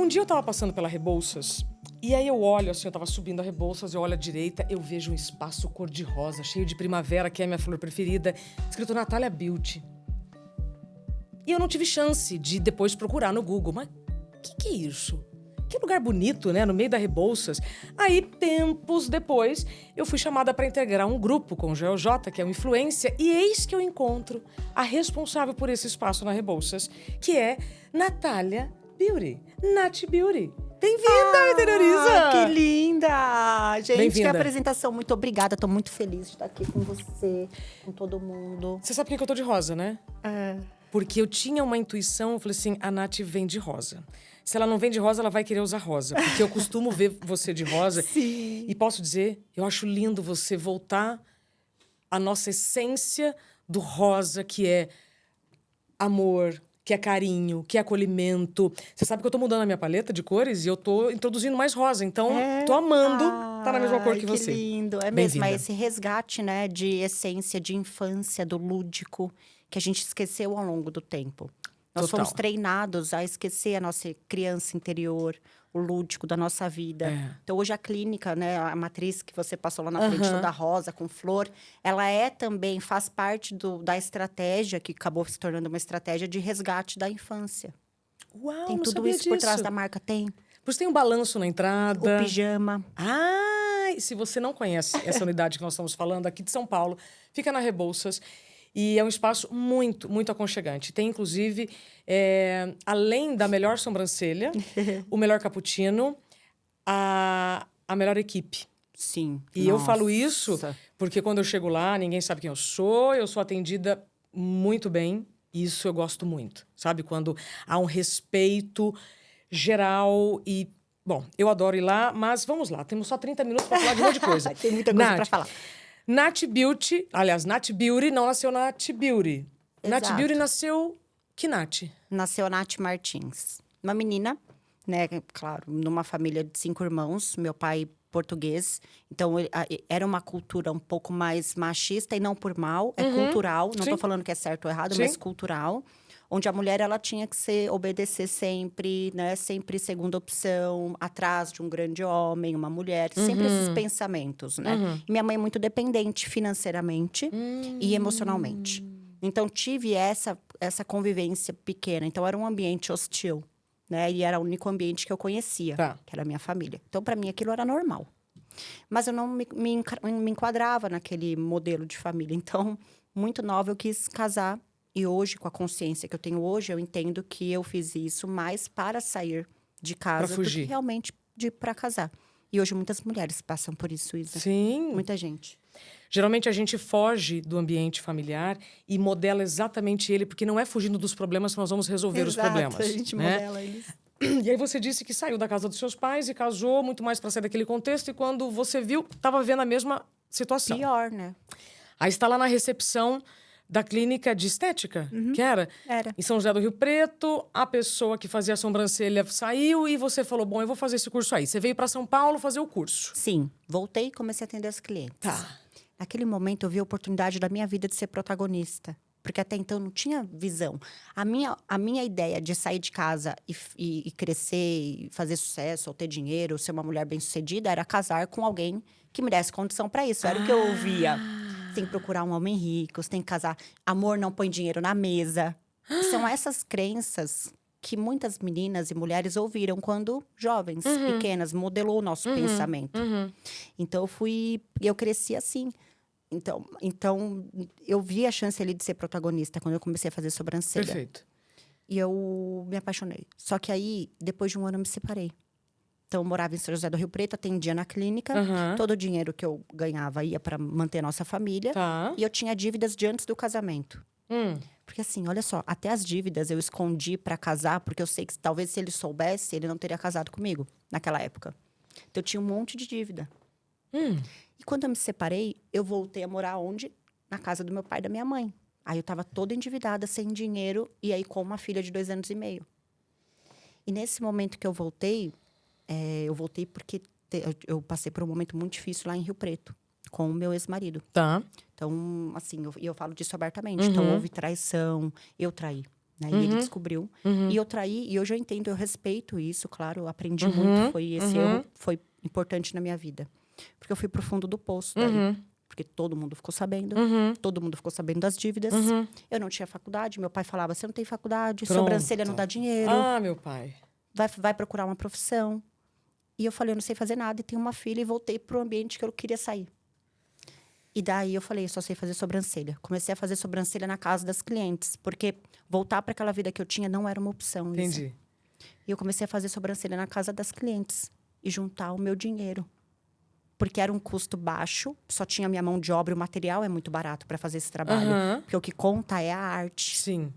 um dia eu tava passando pela Rebouças, e aí eu olho, assim, eu tava subindo a Rebouças, eu olho à direita, eu vejo um espaço cor-de-rosa, cheio de primavera, que é a minha flor preferida, escrito Natália Beauty. E eu não tive chance de depois procurar no Google, mas o que é isso? Que lugar bonito, né? No meio da Rebouças. Aí, tempos depois, eu fui chamada para integrar um grupo com o GeoJ, que é uma influência, e eis que eu encontro a responsável por esse espaço na Rebouças, que é Natália Beauty. Nath Beauty. Bem-vinda, interioriza! Que linda! Gente, que apresentação. Muito obrigada. Tô muito feliz de estar aqui com você, com todo mundo. Você sabe por que eu tô de rosa, né? Porque eu tinha uma intuição, eu falei assim, a Nath vem de rosa. Se ela não vem de rosa, ela vai querer usar rosa. Porque eu costumo ver você de rosa. Sim. E posso dizer, eu acho lindo você voltar à nossa essência do rosa, que é amor, que é carinho, que é acolhimento. Você sabe que eu tô mudando a minha paleta de cores e eu tô introduzindo mais rosa. Então, tô amando tá na mesma cor que você. Que lindo. É mesmo, é esse resgate, né, de essência, de infância, do lúdico, que a gente esqueceu ao longo do tempo. Nós fomos treinados a esquecer a nossa criança interior, o lúdico da nossa vida. Então, hoje a clínica, né, a matriz que você passou lá na frente, toda rosa, com flor, ela também faz parte da estratégia, que acabou se tornando uma estratégia de resgate da infância. Uau, tem não tudo sabia isso disso. por trás da marca, tem. Por isso tem um balanço na entrada. O pijama. E se você não conhece essa unidade que nós estamos falando, aqui de São Paulo, fica na Rebouças. E é um espaço muito, muito aconchegante. Tem, inclusive, além da melhor sobrancelha, o melhor cappuccino, a melhor equipe. Sim. E eu falo isso porque quando eu chego lá, ninguém sabe quem eu sou atendida muito bem. Isso eu gosto muito, sabe? Quando há um respeito geral e... Bom, eu adoro ir lá, mas vamos lá. Temos só 30 minutos para falar de um monte de coisa. Tem muita coisa para falar. Nath Beauty, aliás, Nath Beauty não nasceu Nath Beauty. Exato. Nath Beauty nasceu... Que Nath? Nasceu Nath Martins. Uma menina, né, claro, numa família de 5 irmãos. Meu pai português. Então, era uma cultura um pouco mais machista e não por mal. É cultural. Não tô falando que é certo ou errado, mas cultural. Onde a mulher, ela tinha que obedecer sempre, né? Sempre segunda opção, atrás de um grande homem, uma mulher. Sempre esses pensamentos, né? E minha mãe é muito dependente financeiramente e emocionalmente. Então, tive essa convivência pequena. Então, era um ambiente hostil, né? E era o único ambiente que eu conhecia, que era a minha família. Então, para mim, aquilo era normal. Mas eu não me enquadrava naquele modelo de família. Então, muito nova, eu quis casar. E hoje, com a consciência que eu tenho hoje, eu entendo que eu fiz isso mais para sair de casa do que realmente para casar. E hoje muitas mulheres passam por isso, Isa. Sim. Muita gente. Geralmente a gente foge do ambiente familiar e modela exatamente ele, porque não é fugindo dos problemas que nós vamos resolver os problemas. A gente modela eles. E aí você disse que saiu da casa dos seus pais e casou muito mais para sair daquele contexto. E quando você viu, estava vivendo a mesma situação. Pior, né? Aí está lá na recepção da clínica de estética, que era? Era. Em São José do Rio Preto, a pessoa que fazia a sobrancelha saiu e você falou, bom, eu vou fazer esse curso aí. Você veio para São Paulo fazer o curso. Sim, voltei e comecei a atender as clientes. Tá. Naquele momento, eu vi a oportunidade da minha vida de ser protagonista. Porque até então, não tinha visão. A minha ideia de sair de casa e crescer, e fazer sucesso, ou ter dinheiro, ou ser uma mulher bem-sucedida, era casar com alguém que me desse condição para isso. Era o que eu ouvia. Tem que procurar um homem rico, você tem que casar. Amor não põe dinheiro na mesa. E são essas crenças que muitas meninas e mulheres ouviram quando jovens, pequenas, modelou o nosso pensamento. Então, eu cresci assim. Então, eu vi a chance ali de ser protagonista quando eu comecei a fazer sobrancelha. Perfeito. E eu me apaixonei. Só que aí, depois de um ano, eu me separei. Então, eu morava em São José do Rio Preto, atendia na clínica. Todo o dinheiro que eu ganhava ia para manter a nossa família. E eu tinha dívidas de antes do casamento. Porque assim, olha só, até as dívidas eu escondi para casar, porque eu sei que talvez se ele soubesse, ele não teria casado comigo naquela época. Então, eu tinha um monte de dívida. E quando eu me separei, eu voltei a morar onde? Na casa do meu pai e da minha mãe. Aí eu tava toda endividada, sem dinheiro, e aí com uma filha de 2 anos e meio. E nesse momento que eu voltei porque eu passei por um momento muito difícil lá em Rio Preto, com o meu ex-marido. Tá. Então, assim, eu falo disso abertamente. Então, houve traição, eu traí. né? E ele descobriu. E eu traí, e hoje eu entendo, eu respeito isso, claro, eu aprendi muito. Esse erro foi importante na minha vida. Porque eu fui pro fundo do poço daí. Porque todo mundo ficou sabendo. Todo mundo ficou sabendo das dívidas. Eu não tinha faculdade. Meu pai falava, você não tem faculdade, sobrancelha não dá dinheiro. Ah, meu pai. Vai procurar uma profissão. E eu falei, eu não sei fazer nada, e tenho uma filha. E voltei pro ambiente que eu queria sair. E daí eu falei, eu só sei fazer sobrancelha. Comecei a fazer sobrancelha na casa das clientes. Porque voltar para aquela vida que eu tinha não era uma opção. Entendi. Isa. E eu comecei a fazer sobrancelha na casa das clientes. E juntar o meu dinheiro. Porque era um custo baixo. Só tinha minha mão de obra. O material é muito barato para fazer esse trabalho. Porque o que conta é a arte. Sim.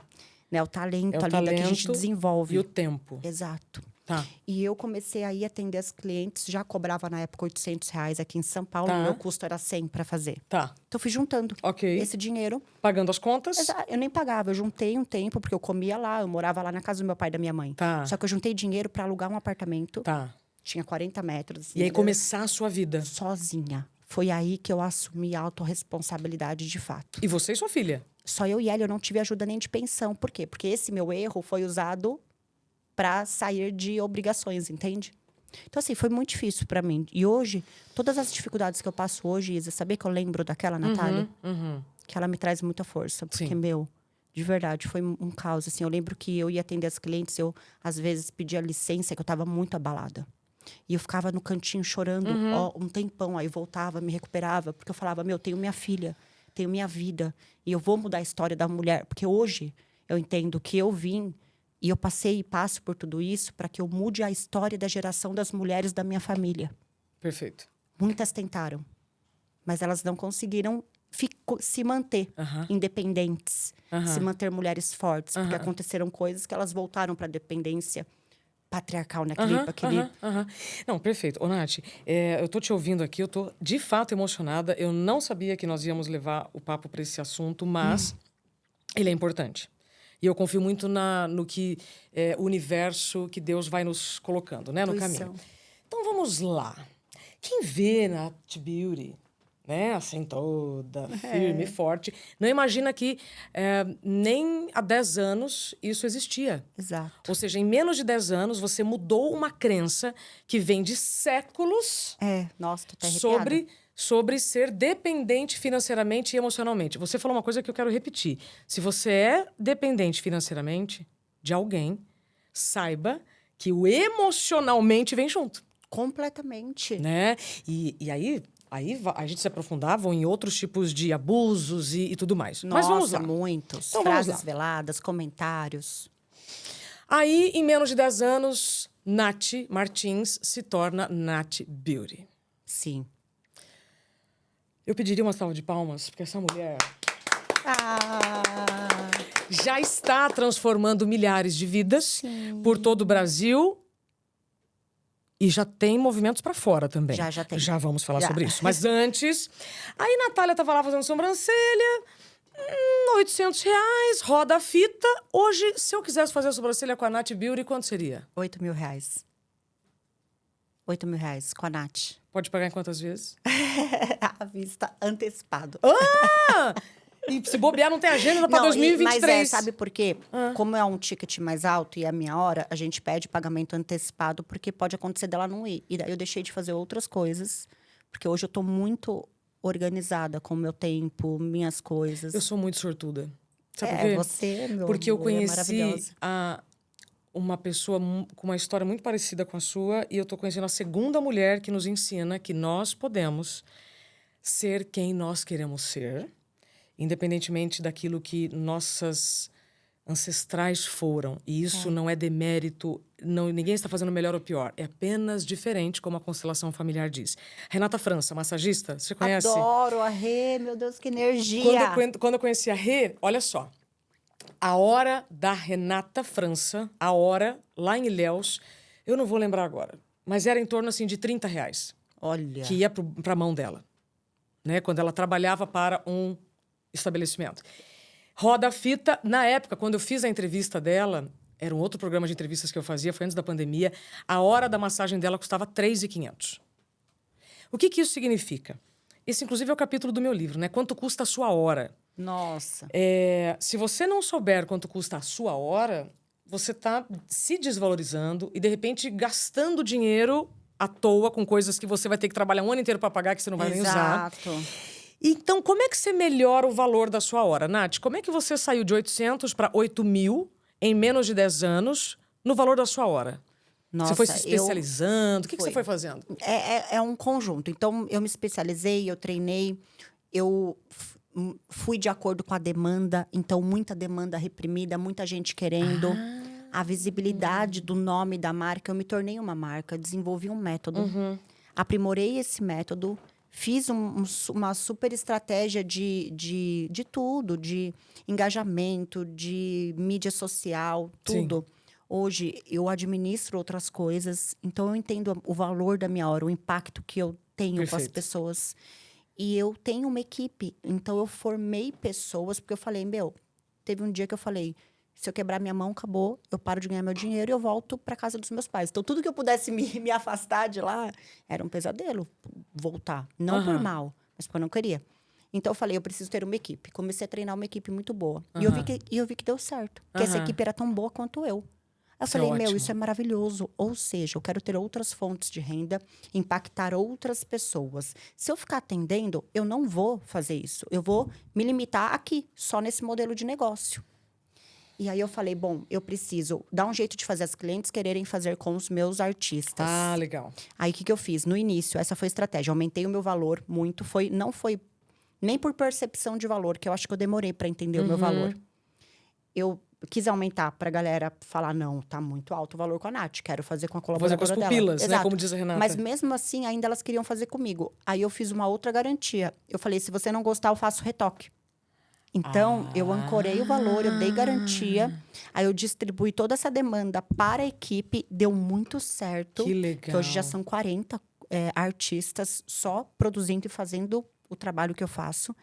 Né? O talento É o ali talento que a gente desenvolve. e o tempo. Exato. Tá. E eu comecei a ir atender as clientes. Já cobrava na época R$800 aqui em São Paulo. Tá. Meu custo era 100 para fazer. Tá. Então eu fui juntando esse dinheiro. Pagando as contas. Eu nem pagava, eu juntei um tempo, porque eu comia lá, eu morava lá na casa do meu pai e da minha mãe. Tá. Só que eu juntei dinheiro para alugar um apartamento. Tá. Tinha 40 metros. E aí começar a sua vida. Sozinha. Foi aí que eu assumi a autorresponsabilidade de fato. E você e sua filha? Só eu e ela, eu não tive ajuda nem de pensão. Por quê? Porque esse meu erro foi usado para sair de obrigações, entende? Então, assim, foi muito difícil para mim. E hoje, todas as dificuldades que eu passo hoje, Isa, saber que eu lembro daquela Natália? Que ela me traz muita força. Porque, Sim. de verdade, foi um caos. Assim, eu lembro que eu ia atender as clientes, eu, às vezes, pedia licença, que eu estava muito abalada. E eu ficava no cantinho chorando um tempão. Aí voltava, me recuperava. Porque eu falava, tenho minha filha, tenho minha vida. E eu vou mudar a história da mulher. Porque hoje eu entendo que eu vim e eu passei e passo por tudo isso para que eu mude a história da geração das mulheres da minha família. Perfeito. Muitas tentaram, mas elas não conseguiram se manter independentes, se manter mulheres fortes, porque aconteceram coisas que elas voltaram para a dependência patriarcal naquele... Não, perfeito. Ô, Nath, eu tô te ouvindo aqui, eu tô de fato emocionada. Eu não sabia que nós íamos levar o papo para esse assunto, mas ele é importante. E eu confio muito no que o universo, que Deus vai nos colocando, né, no caminho. Então, vamos lá. Quem vê Nath Beauty, né, assim, toda firme e forte, não imagina que nem há 10 anos isso existia. Exato. Ou seja, em menos de 10 anos, você mudou uma crença que vem de séculos nossa, tô até arrepiada. sobre ser dependente financeiramente e emocionalmente. Você falou uma coisa que eu quero repetir. Se você é dependente financeiramente de alguém, saiba que o emocionalmente vem junto. Completamente. Né? E aí a gente se aprofundava em outros tipos de abusos e tudo mais. Nossa, mas vamos lá. muitos. Então, frases veladas, comentários. Aí, em menos de 10 anos, Nath Martins se torna Nath Beauty. Sim. Eu pediria uma salva de palmas, porque essa mulher já está transformando milhares de vidas por todo o Brasil e já tem movimentos para fora também. Já tem. Já vamos falar sobre isso. Mas antes, aí Natália estava lá fazendo sobrancelha, R$800, roda a fita. Hoje, se eu quisesse fazer a sobrancelha com a Nath Beauty, quanto seria? R$8.000. R$8.000 com a Nath. Pode pagar em quantas vezes? À vista, antecipado. E se bobear, não tem agenda para 2023. Mas sabe por quê? Como é um ticket mais alto e é a minha hora, a gente pede pagamento antecipado, porque pode acontecer dela não ir. E daí eu deixei de fazer outras coisas, porque hoje eu tô muito organizada com o meu tempo, minhas coisas. Eu sou muito sortuda. Sabe por quê? Você, meu Porque eu amor, conheci uma pessoa com uma história muito parecida com a sua, e eu tô conhecendo a segunda mulher que nos ensina que nós podemos ser quem nós queremos ser, independentemente daquilo que nossas ancestrais foram. E isso não é demérito, ninguém está fazendo melhor ou pior. É apenas diferente, como a constelação familiar diz. Renata França, massagista, você conhece? Adoro a Rê, meu Deus, que energia! Quando eu conheci a Rê, olha só. A hora da Renata França, a hora, lá em Ilhéus, eu não vou lembrar agora, mas era em torno, assim, de R$30. Olha! Que ia para a mão dela, né? Quando ela trabalhava para um estabelecimento. Roda a fita. Na época, quando eu fiz a entrevista dela, era um outro programa de entrevistas que eu fazia, foi antes da pandemia, a hora da massagem dela custava R$3.500. O que isso significa? Esse, inclusive, é o capítulo do meu livro, né? Quanto custa a sua hora? Nossa. Se você não souber quanto custa a sua hora, você está se desvalorizando e, de repente, gastando dinheiro à toa com coisas que você vai ter que trabalhar um ano inteiro para pagar, que você não vai nem usar. Exato. Então, como é que você melhora o valor da sua hora? Nath, como é que você saiu de 800 para 8.000 em menos de 10 anos no valor da sua hora? Nossa, você foi se especializando? O que você foi fazendo? É um conjunto. Então, eu me especializei, eu treinei, eu fui de acordo com a demanda. Então, muita demanda reprimida, muita gente querendo. A visibilidade do nome da marca. Eu me tornei uma marca, desenvolvi um método, aprimorei esse método, fiz uma super estratégia de tudo, de engajamento, de mídia social, tudo. Sim. Hoje, eu administro outras coisas, então eu entendo o valor da minha hora, o impacto que eu tenho com as pessoas. E eu tenho uma equipe, então eu formei pessoas, porque eu falei, teve um dia que eu falei, se eu quebrar minha mão, acabou, eu paro de ganhar meu dinheiro e eu volto para casa dos meus pais. Então, tudo que eu pudesse me afastar de lá, era um pesadelo voltar. Não por mal, mas porque eu não queria. Então, eu falei, eu preciso ter uma equipe. Comecei a treinar uma equipe muito boa. E eu vi que deu certo. Que essa equipe era tão boa quanto eu. Eu falei, isso é maravilhoso. Ou seja, eu quero ter outras fontes de renda, impactar outras pessoas. Se eu ficar atendendo, eu não vou fazer isso. Eu vou me limitar aqui, só nesse modelo de negócio. E aí eu falei, eu preciso dar um jeito de fazer as clientes quererem fazer com os meus artistas. Ah, legal. Aí o que eu fiz? No início, essa foi a estratégia. Aumentei o meu valor muito. Não foi nem por percepção de valor, que eu acho que eu demorei para entender o meu valor. Eu quis aumentar pra galera falar, não, tá muito alto o valor com a Nath, quero fazer com a colaboradora dela. Fazer com as pupilas, né? Como diz a Renata. Mas mesmo assim, ainda elas queriam fazer comigo. Aí eu fiz uma outra garantia. Eu falei, se você não gostar, eu faço retoque. Então, eu ancorei o valor, eu dei garantia. Aí eu distribuí toda essa demanda para a equipe, deu muito certo. Que legal. Que hoje já são 40 artistas só produzindo e fazendo o trabalho que eu faço.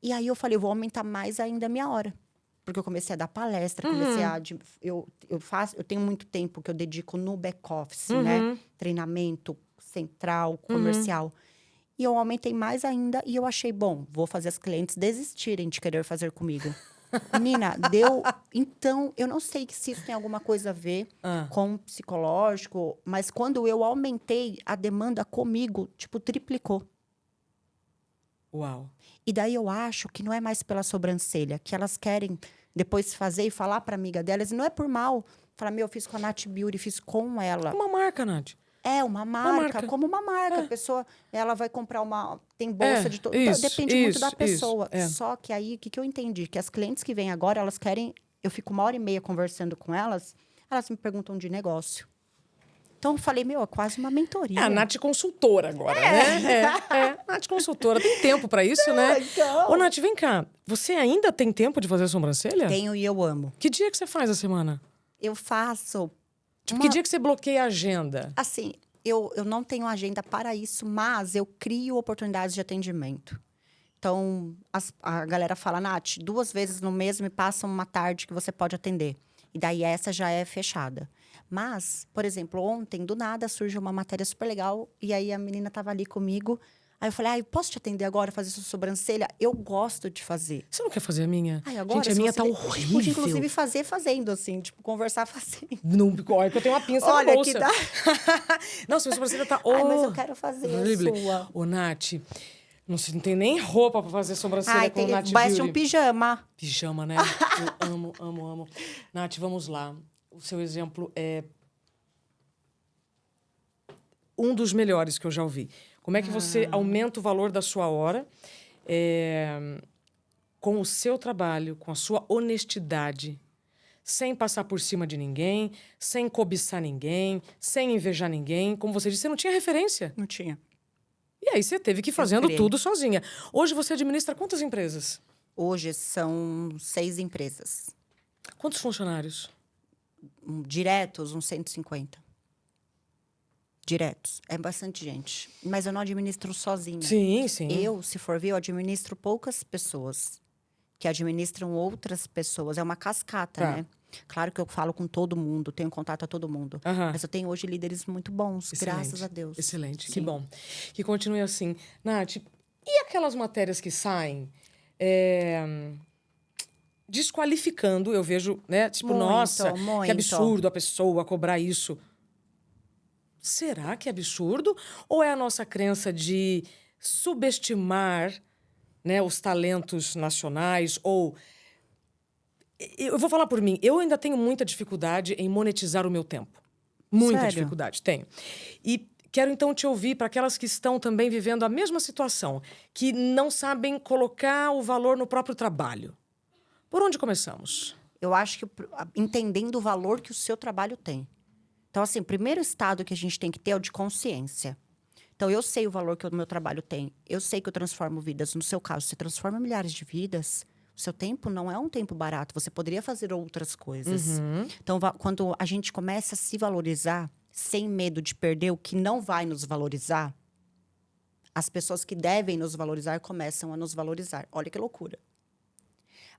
E aí eu falei, eu vou aumentar mais ainda a minha hora. Porque eu comecei a dar palestra, comecei a... Eu tenho muito tempo que eu dedico no back-office, né? Treinamento central, comercial. E eu aumentei mais ainda e eu achei, vou fazer as clientes desistirem de querer fazer comigo. Menina, deu... Então, eu não sei se isso tem alguma coisa a ver com o psicológico, mas quando eu aumentei a demanda comigo, triplicou. Uau. E daí eu acho que não é mais pela sobrancelha, que elas querem depois fazer e falar para amiga delas, e não é por mal. Falar, eu fiz com a Nath Beauty, fiz com ela. Uma marca, Nath. É, uma marca, como uma marca. A pessoa, ela vai comprar tem bolsa de... Depende muito da pessoa. Só que aí, o que eu entendi? Que as clientes que vêm agora, elas querem... Eu fico 1h30 conversando com elas, elas me perguntam de negócio. Então, eu falei, é quase uma mentoria. É a Nath consultora agora, né? Nath consultora. Tem tempo pra isso, né? Então... Ô, Nath, vem cá. Você ainda tem tempo de fazer sobrancelha? Tenho e eu amo. Que dia que você faz a semana? Eu faço... Que dia que você bloqueia a agenda? Assim, eu não tenho agenda para isso, mas eu crio oportunidades de atendimento. Então, a galera fala, Nath, 2 vezes no mês me passa uma tarde que você pode atender. E daí essa já é fechada. Mas, por exemplo, ontem, do nada, surge uma matéria super legal. E aí a menina estava ali comigo. Aí eu falei, posso te atender agora, fazer sua sobrancelha? Eu gosto de fazer. Você não quer fazer a minha? Agora, gente, a minha tá horrível. A gente pode, inclusive, fazer fazendo, assim. Conversar fazendo. Não, olha que eu tenho uma pinça olha, na bolsa. Que dá... Não, sua sobrancelha tá... mas eu quero fazer a sua. Ô, Nath, não tem nem roupa pra fazer sobrancelha com o Nath Beauty. Parece um pijama. Pijama, né? Eu amo, amo, amo. Nath, vamos lá. O seu exemplo é... um dos melhores que eu já ouvi. Como é que você aumenta o valor da sua hora com o seu trabalho, com a sua honestidade, sem passar por cima de ninguém, sem cobiçar ninguém, sem invejar ninguém. Como você disse, você não tinha referência. Não tinha. E aí você teve que ir fazendo tudo sozinha. Hoje você administra quantas empresas? Hoje são 6 empresas. Quantos funcionários? Diretos, uns 150. Diretos. É bastante gente. Mas eu não administro sozinha. Sim, sim. Eu, se for ver, eu administro poucas pessoas que administram outras pessoas. É uma cascata, né? Claro que eu falo com todo mundo, tenho contato a todo mundo. Mas eu tenho hoje líderes muito bons, graças a Deus. Excelente, Sim. que bom. Que continue assim. Nath, e aquelas matérias que saem desqualificando, eu vejo, né? Tipo, Muito, nossa, que muito. absurdo a pessoa cobrar isso. Será que é absurdo? Ou é a nossa crença de subestimar, né, os talentos nacionais? Ou eu vou falar por mim, eu ainda tenho muita dificuldade em monetizar o meu tempo. Muita Sério? dificuldade, tenho. E quero então te ouvir para aquelas que estão também vivendo a mesma situação, que não sabem colocar o valor no próprio trabalho. Por onde começamos? Eu acho que entendendo o valor que o seu trabalho tem. Então, assim, o primeiro estado que a gente tem que ter é o de consciência. Então, eu sei o valor que o meu trabalho tem. Eu sei que eu transformo vidas. No seu caso, você transforma milhares de vidas. O seu tempo não é um tempo barato. Você poderia fazer outras coisas. Então, quando a gente começa a se valorizar, sem medo de perder o que não vai nos valorizar, as pessoas que devem nos valorizar começam a nos valorizar. Olha que loucura.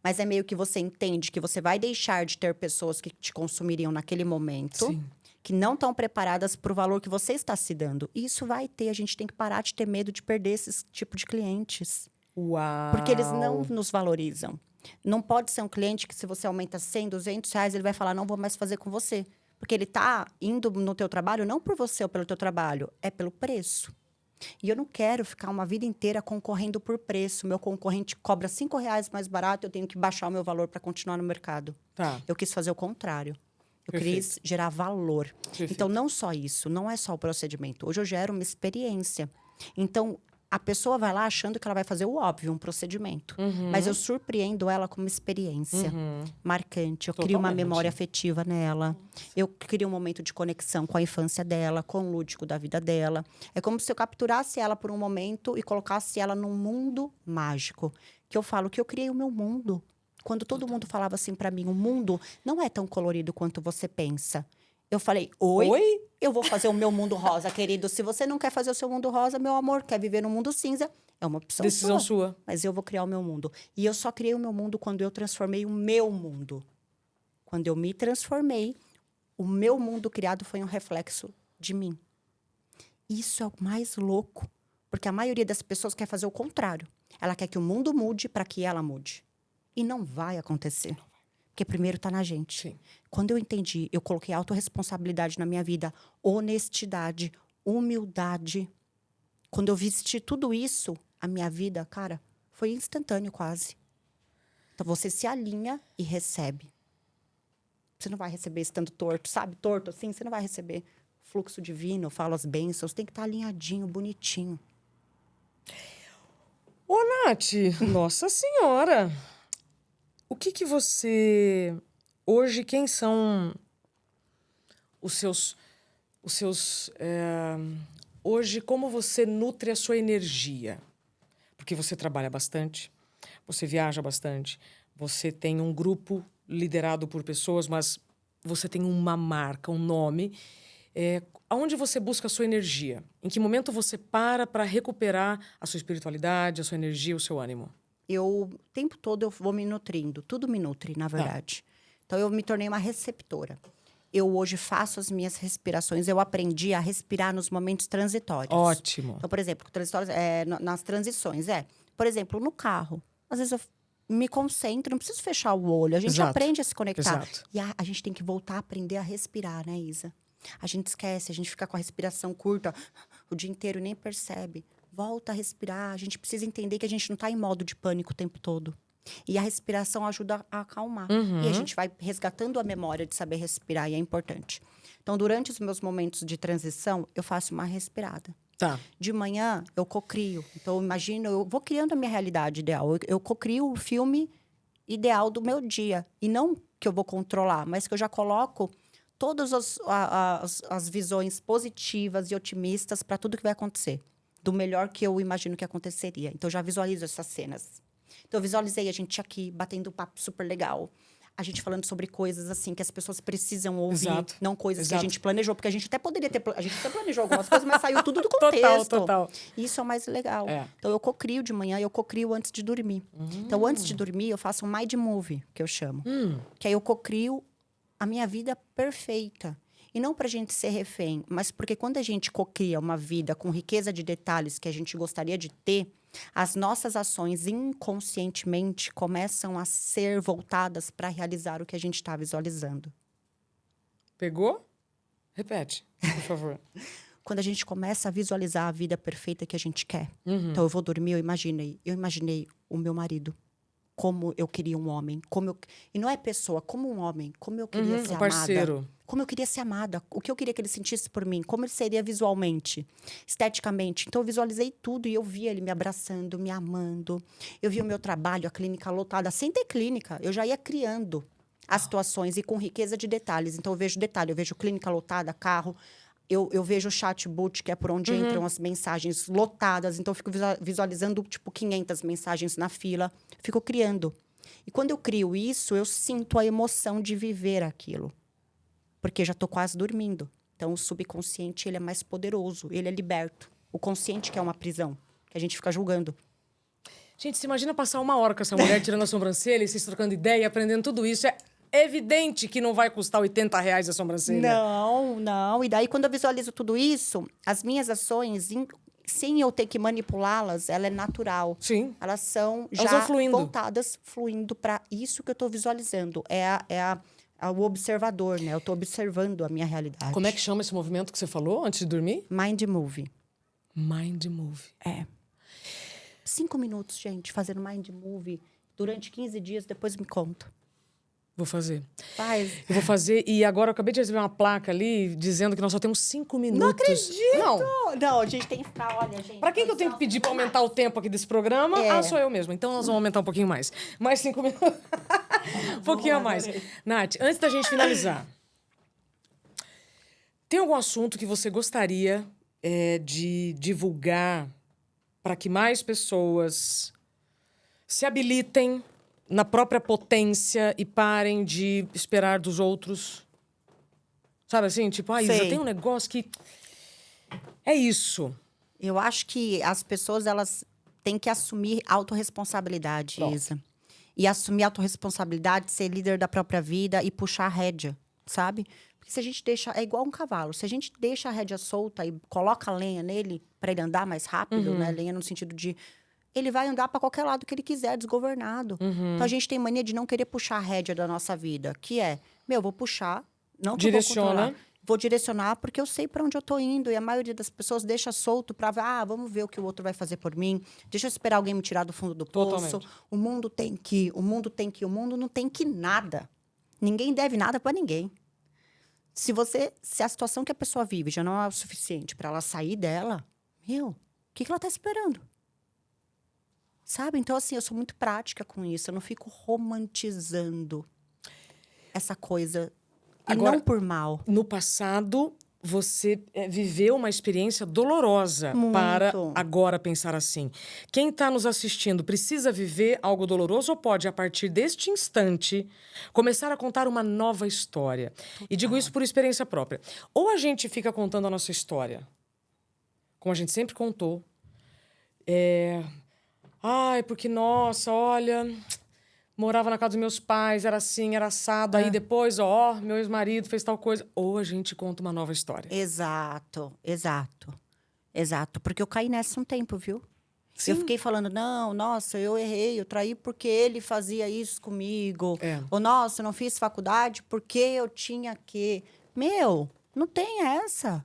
Mas é meio que você entende que você vai deixar de ter pessoas que te consumiriam naquele momento, Sim. que não estão preparadas para o valor que você está se dando. E isso vai ter, a gente tem que parar de ter medo de perder esse tipo de clientes. Uau! Porque eles não nos valorizam. Não pode ser um cliente que se você aumenta 100, 200 reais, ele vai falar, não vou mais fazer com você. Porque ele está indo no teu trabalho não por você ou pelo teu trabalho, é pelo preço. E eu não quero ficar uma vida inteira concorrendo por preço. Meu concorrente cobra 5 reais mais barato, eu tenho que baixar o meu valor para continuar no mercado. Tá. Eu quis fazer o contrário. Eu Perfeito. quis gerar valor. Perfeito. Então, não só isso, não é só o procedimento. Hoje eu gero uma experiência. Então, a pessoa vai lá achando que ela vai fazer o óbvio, um procedimento. Mas eu surpreendo ela com uma experiência marcante. Eu crio uma Totalmente. memória afetiva nela. Eu crio um momento de conexão com a infância dela, com o lúdico da vida dela. É como se eu capturasse ela por um momento e colocasse ela num mundo mágico. Que eu falo que eu criei o meu mundo. Quando todo mundo falava assim pra mim, o mundo não é tão colorido quanto você pensa. Eu falei, oi? Eu vou fazer o meu mundo rosa, querido. Se você não quer fazer o seu mundo rosa, meu amor, quer viver no mundo cinza, é uma opção Decisão sua. Mas eu vou criar o meu mundo. E eu só criei o meu mundo quando eu transformei o meu mundo. Quando eu me transformei, o meu mundo criado foi um reflexo de mim. Isso é o mais louco. Porque a maioria das pessoas quer fazer o contrário. Ela quer que o mundo mude para que ela mude. E não vai acontecer. Porque primeiro está na gente. Sim. Quando eu entendi, eu coloquei autorresponsabilidade na minha vida, honestidade, humildade. Quando eu vesti tudo isso, a minha vida, cara, foi instantâneo quase. Então você se alinha e recebe. Você não vai receber estando torto, sabe? Torto assim, você não vai receber fluxo divino, eu falo as bênçãos, tem que estar alinhadinho, bonitinho. Ô, Nath, nossa senhora! O que você... Hoje, quem são os seus... Hoje, como você nutre a sua energia? Porque você trabalha bastante, você viaja bastante, você tem um grupo liderado por pessoas, mas você tem uma marca, um nome. Aonde você busca a sua energia? Em que momento você para recuperar a sua espiritualidade, a sua energia, o seu ânimo? O tempo todo eu vou me nutrindo. Tudo me nutre, na verdade. Então, eu me tornei uma receptora. Eu hoje faço as minhas respirações. Eu aprendi a respirar nos momentos transitórios. Ótimo. Então, por exemplo, transitórios, nas transições. Por exemplo, no carro. Às vezes eu me concentro, não preciso fechar o olho. A gente Exato. aprende a se conectar. Exato. E a gente tem que voltar a aprender a respirar, né, Isa? A gente esquece, a gente fica com a respiração curta o dia inteiro e nem percebe. Volta a respirar. A gente precisa entender que a gente não está em modo de pânico o tempo todo. E a respiração ajuda a acalmar. E a gente vai resgatando a memória de saber respirar, e é importante. Então, durante os meus momentos de transição, eu faço uma respirada. Tá. De manhã, eu cocrio. Então, eu vou criando a minha realidade ideal. Eu cocrio o filme ideal do meu dia. E não que eu vou controlar, mas que eu já coloco todas as visões positivas e otimistas para tudo que vai acontecer. Do melhor que eu imagino que aconteceria. Então, eu já visualizo essas cenas. Então, eu visualizei a gente aqui, batendo um papo super legal. A gente falando sobre coisas, assim, que as pessoas precisam ouvir. Exato. Não coisas que a Exato. gente planejou. Porque a gente até poderia ter... A gente até planejou algumas coisas, mas saiu tudo do contexto. Total. Isso é o mais legal. É. Então, eu cocrio de manhã e eu cocrio antes de dormir. Então, antes de dormir, eu faço um mind movie, que eu chamo. Que aí eu cocrio a minha vida perfeita. E não pra gente ser refém, mas porque quando a gente cocria uma vida com riqueza de detalhes que a gente gostaria de ter, As nossas ações inconscientemente começam a ser voltadas para realizar o que a gente está visualizando. Pegou? Repete, por favor. Quando a gente começa a visualizar a vida perfeita que a gente quer. Uhum. Então, eu vou dormir, eu imaginei o meu marido. Como eu queria um homem. E não é pessoa, como um homem. Como eu queria ser Um parceiro. amada. Como eu queria ser amada. O que eu queria que ele sentisse por mim. Como ele seria visualmente, esteticamente. Então, eu visualizei tudo e eu via ele me abraçando, me amando. Eu via o meu trabalho, a clínica lotada. Sem ter clínica, eu já ia criando as situações e com riqueza de detalhes. Então, eu vejo detalhe, eu vejo clínica lotada, carro. Eu vejo o chatbot, que é por onde entram as mensagens lotadas. Então, eu fico visualizando, tipo, 500 mensagens na fila. Fico criando. E quando eu crio isso, eu sinto a emoção de viver aquilo. Porque já estou quase dormindo. Então, o subconsciente, ele é mais poderoso. Ele é liberto. O consciente que é uma prisão. Que a gente fica julgando. Gente, você imagina passar 1 hora com essa mulher tirando a sobrancelha, e vocês trocando ideia, aprendendo tudo isso. É evidente que não vai custar R$ 80 a sobrancelha. Não. E daí, quando eu visualizo tudo isso, as minhas ações, sem eu ter que manipulá-las, ela é natural. Sim. Elas são Elas já vão fluindo. voltadas, fluindo para isso que eu estou visualizando. O observador, né? Eu estou observando a minha realidade. Como é que chama esse movimento que você falou antes de dormir? Mind Movie. Mind Move. 5 minutos, gente, fazendo Mind Movie durante 15 dias, depois me conta. Vou fazer. Faz. Eu vou fazer. E agora eu acabei de receber uma placa ali dizendo que nós só temos 5 minutos. Não acredito! Não. Não, a gente tem que ficar, olha, gente. Pra quem que eu tenho que pedir pra aumentar o tempo aqui desse programa? Ah, sou eu mesma. Então nós vamos aumentar um pouquinho mais. Mais 5 minutos. Um pouquinho a mais. Nath, antes da gente finalizar, tem algum assunto que você gostaria de divulgar para que mais pessoas se habilitem na própria potência e parem de esperar dos outros? Sabe assim? Tipo, Isa, Sei. tem um negócio que... É isso. Eu acho que as pessoas, elas têm que assumir autorresponsabilidade, Pronto. Isa. E assumir autorresponsabilidade, ser líder da própria vida e puxar a rédea, sabe? Porque se a gente deixa... É igual um cavalo. Se a gente deixa a rédea solta e coloca a lenha nele para ele andar mais rápido, né? Lenha no sentido de... Ele vai andar para qualquer lado que ele quiser, desgovernado. Então, a gente tem mania de não querer puxar a rédea da nossa vida. Que é, vou puxar, não que eu vou controlar. Vou direcionar porque eu sei para onde eu tô indo. E a maioria das pessoas deixa solto para... vamos ver o que o outro vai fazer por mim. Deixa eu esperar alguém me tirar do fundo do poço. Totalmente. O mundo tem que, o mundo não tem que nada. Ninguém deve nada para ninguém. Se a situação que a pessoa vive já não é o suficiente para ela sair dela, o que ela tá esperando? Sabe? Então, assim, eu sou muito prática com isso. Eu não fico romantizando essa coisa. E Agora, não por mal. No passado, você viveu uma experiência dolorosa Muito. para agora pensar assim. Quem está nos assistindo precisa viver algo doloroso ou pode, a partir deste instante, começar a contar uma nova história? Total. E digo isso por experiência própria. Ou a gente fica contando a nossa história, como a gente sempre contou. Ai, porque, nossa, olha... Morava na casa dos meus pais, era assim, era assado. Aí depois, meu ex-marido fez tal coisa. Ou a gente conta uma nova história. Exato. Porque eu caí nessa um tempo, viu? Sim. Eu fiquei falando, não, nossa, eu errei, eu traí porque ele fazia isso comigo. Ou, nossa, eu não fiz faculdade porque eu tinha que... Não tem essa.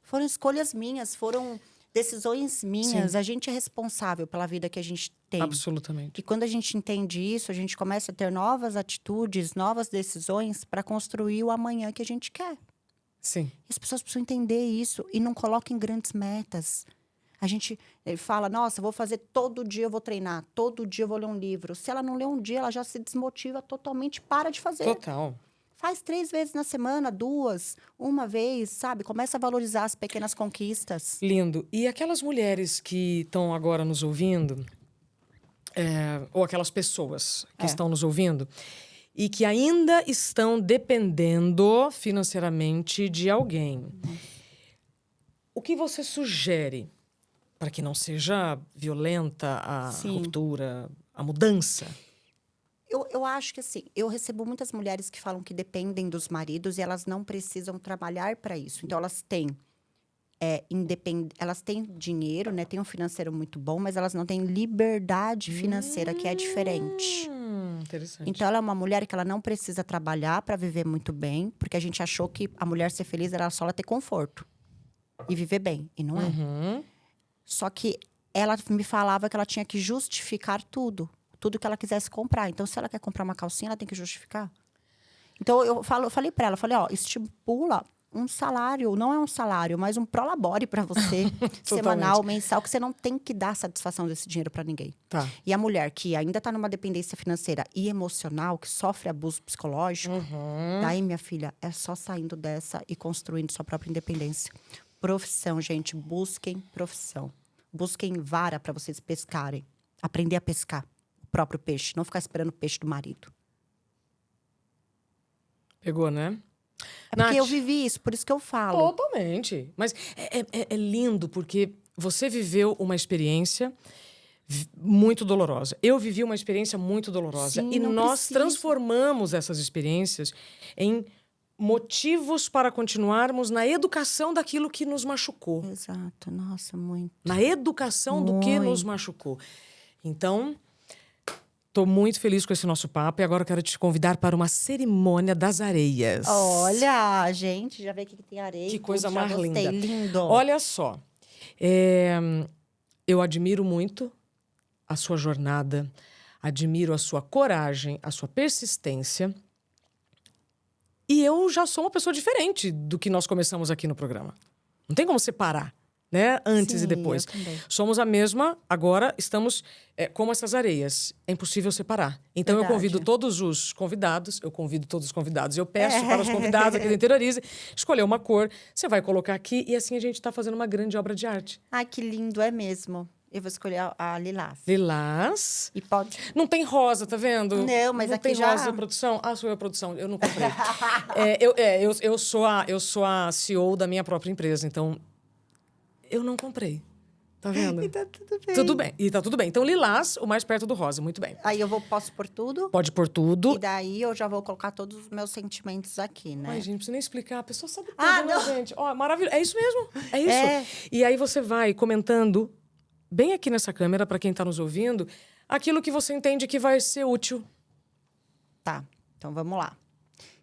Foram escolhas minhas, foram... decisões minhas. Sim. A gente é responsável pela vida que a gente tem. Absolutamente. E quando a gente entende isso, a gente começa a ter novas atitudes, novas decisões para construir o amanhã que a gente quer. Sim. E as pessoas precisam entender isso e não coloquem grandes metas. A gente fala, nossa, vou fazer todo dia, eu vou treinar, todo dia eu vou ler um livro. Se ela não lê um dia, ela já se desmotiva totalmente, para de fazer. Total. Faz 3 vezes na semana, 2, uma vez, sabe? Começa a valorizar as pequenas conquistas. Lindo. E aquelas mulheres que estão agora nos ouvindo, ou aquelas pessoas que estão nos ouvindo, e que ainda estão dependendo financeiramente de alguém, o que você sugere para que não seja violenta a ruptura, a mudança? Eu acho que, assim, eu recebo muitas mulheres que falam que dependem dos maridos e elas não precisam trabalhar para isso. Então, elas têm elas têm dinheiro, né? Têm um financeiro muito bom, mas elas não têm liberdade financeira, que é diferente. Interessante. Então, ela é uma mulher que ela não precisa trabalhar para viver muito bem, porque a gente achou que a mulher ser feliz era só ela ter conforto e viver bem. E não é. Só que ela me falava que ela tinha que justificar tudo que ela quisesse comprar. Então, se ela quer comprar uma calcinha, ela tem que justificar. Então, eu falei para ela, ó, estipula um salário, não é um salário, mas um prolabore para você, semanal, mensal, que você não tem que dar satisfação desse dinheiro para ninguém. Tá. E a mulher que ainda está numa dependência financeira e emocional, que sofre abuso psicológico, daí, minha filha, é só saindo dessa e construindo sua própria independência. Profissão, gente, busquem profissão. Busquem vara para vocês pescarem. Aprender a pescar o próprio peixe, não ficar esperando o peixe do marido. Pegou, né? É porque Nath, eu vivi isso, por isso que eu falo. Totalmente. Mas é lindo, porque você viveu uma experiência muito dolorosa. Eu vivi uma experiência muito dolorosa. Sim, e não nós precisa. transformamos essas experiências em motivos para continuarmos na educação daquilo que nos machucou. Exato, nossa, muito. Na educação do que nos machucou. Então, estou muito feliz com esse nosso papo e agora eu quero te convidar para uma cerimônia das areias. Olha, gente, já vê que tem areia. Que coisa já mais gostei, linda. lindo. Olha só, eu admiro muito a sua jornada, admiro a sua coragem, a sua persistência. E eu já sou uma pessoa diferente do que nós começamos aqui no programa. Não tem como separar, né? Antes Sim, e depois. eu também. Somos a mesma, agora estamos como essas areias. É impossível separar. Então Verdade. eu convido todos os convidados, eu peço para os convidados aqui do Interiorize escolher uma cor, você vai colocar aqui e assim a gente está fazendo uma grande obra de arte. Ai, que lindo, é mesmo. Eu vou escolher a lilás. Lilás. E pode... Não tem rosa, tá vendo? Não, mas não aqui tem já... rosa, produção? Ah, sou eu a produção, eu não comprei. Eu sou a CEO da minha própria empresa, então eu não comprei. Tá vendo? E tá tudo bem. Tudo bem. E tá tudo bem. Então, lilás, o mais perto do rosa. Muito bem. Aí posso pôr tudo? Pode pôr tudo. E daí eu já vou colocar todos os meus sentimentos aqui, né? Ai, gente, não precisa nem explicar. A pessoa sabe tudo, Ah, né, não. gente? Ó, maravilhoso. É isso mesmo. É isso. É. E aí você vai comentando, bem aqui nessa câmera, para quem tá nos ouvindo, aquilo que você entende que vai ser útil. Tá, então vamos lá.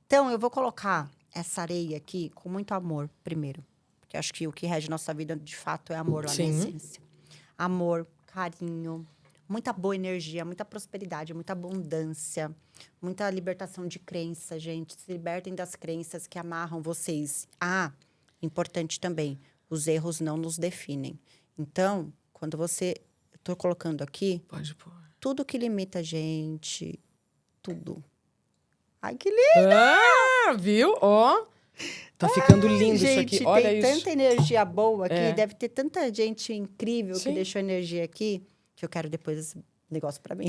Então, eu vou colocar essa areia aqui com muito amor, primeiro. Porque acho que o que rege nossa vida, de fato, é amor lá na essência. Amor, carinho, muita boa energia, muita prosperidade, muita abundância, muita libertação de crença, gente. Se libertem das crenças que amarram vocês. Ah, importante também, os erros não nos definem. Então, quando você... Eu tô colocando aqui... Pode pôr. Tudo que limita a gente, tudo. Ai, que lindo! Ah, viu? Ó. Tá ficando lindo gente, isso aqui. Olha tem isso. tanta energia boa aqui. É. Deve ter tanta gente incrível Sim. que deixou energia aqui, que eu quero depois esse negócio pra mim.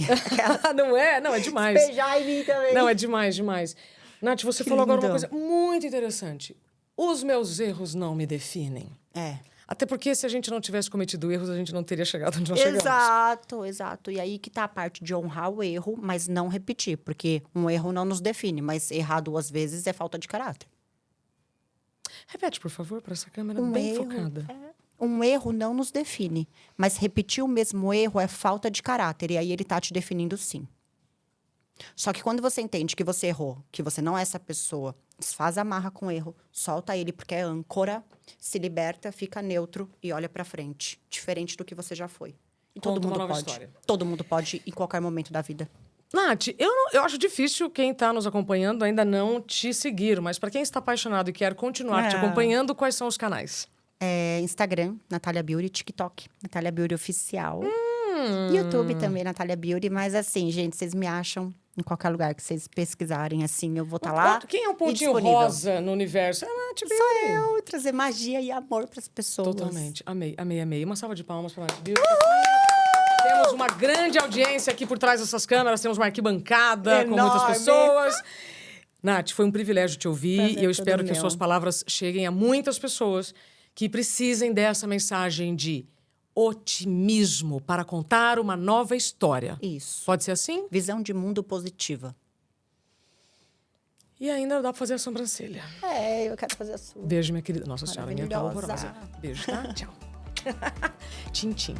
Não é? Não, é demais. Beijar em mim também. Não, é demais, demais. Nath, você Que falou agora uma lindo. coisa muito interessante. Os meus erros não me definem. É. Até porque se a gente não tivesse cometido erros, a gente não teria chegado onde nós chegamos. Exato, exato. E aí que tá a parte de honrar o erro, mas não repetir. Porque um erro não nos define, mas errar 2 vezes é falta de caráter. Repete, por favor, para essa câmera Um bem erro, focada. Um erro não nos define, mas repetir o mesmo erro é falta de caráter, e aí ele tá te definindo sim. Só que quando você entende que você errou, que você não é essa pessoa, desfaz a marra com o erro, solta ele porque é âncora, se liberta, fica neutro e olha pra frente, diferente do que você já foi. E todo Conta uma mundo nova pode. história. Todo mundo pode em qualquer momento da vida. Nath, eu acho difícil quem está nos acompanhando ainda não te seguir, mas para quem está apaixonado e quer continuar te acompanhando, quais são os canais? Instagram, Natália Beauty, TikTok, Natália Beauty Oficial. YouTube também, Natália Beauty. Mas assim, gente, vocês me acham em qualquer lugar que vocês pesquisarem, assim, eu vou estar lá. Quem é um pontinho disponível. rosa no universo? É a Nath Beauty. Sou eu, trazer magia e amor para as pessoas. Totalmente. Amei, amei, amei. Uma salva de palmas para a Nath Beauty. Temos uma grande audiência aqui por trás dessas câmeras, temos uma arquibancada com muitas Enorme. pessoas. Nath, foi um privilégio te ouvir Prazer e eu todo espero que meu. suas palavras cheguem a muitas pessoas que precisem dessa mensagem de otimismo para contar uma nova história. Isso. Pode ser assim? Visão de mundo positiva. E ainda dá pra fazer a sobrancelha. Eu quero fazer a sua. Beijo, minha querida. Nossa senhora, a minha tá Maravilhosa. horrorosa. Beijo, tá? Tchau. Tchim, tchim.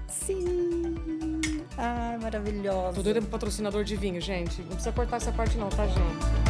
Sim. Ai, maravilhosa. Tô doida pro patrocinador de vinho, gente. Não precisa cortar essa parte não, tá, gente?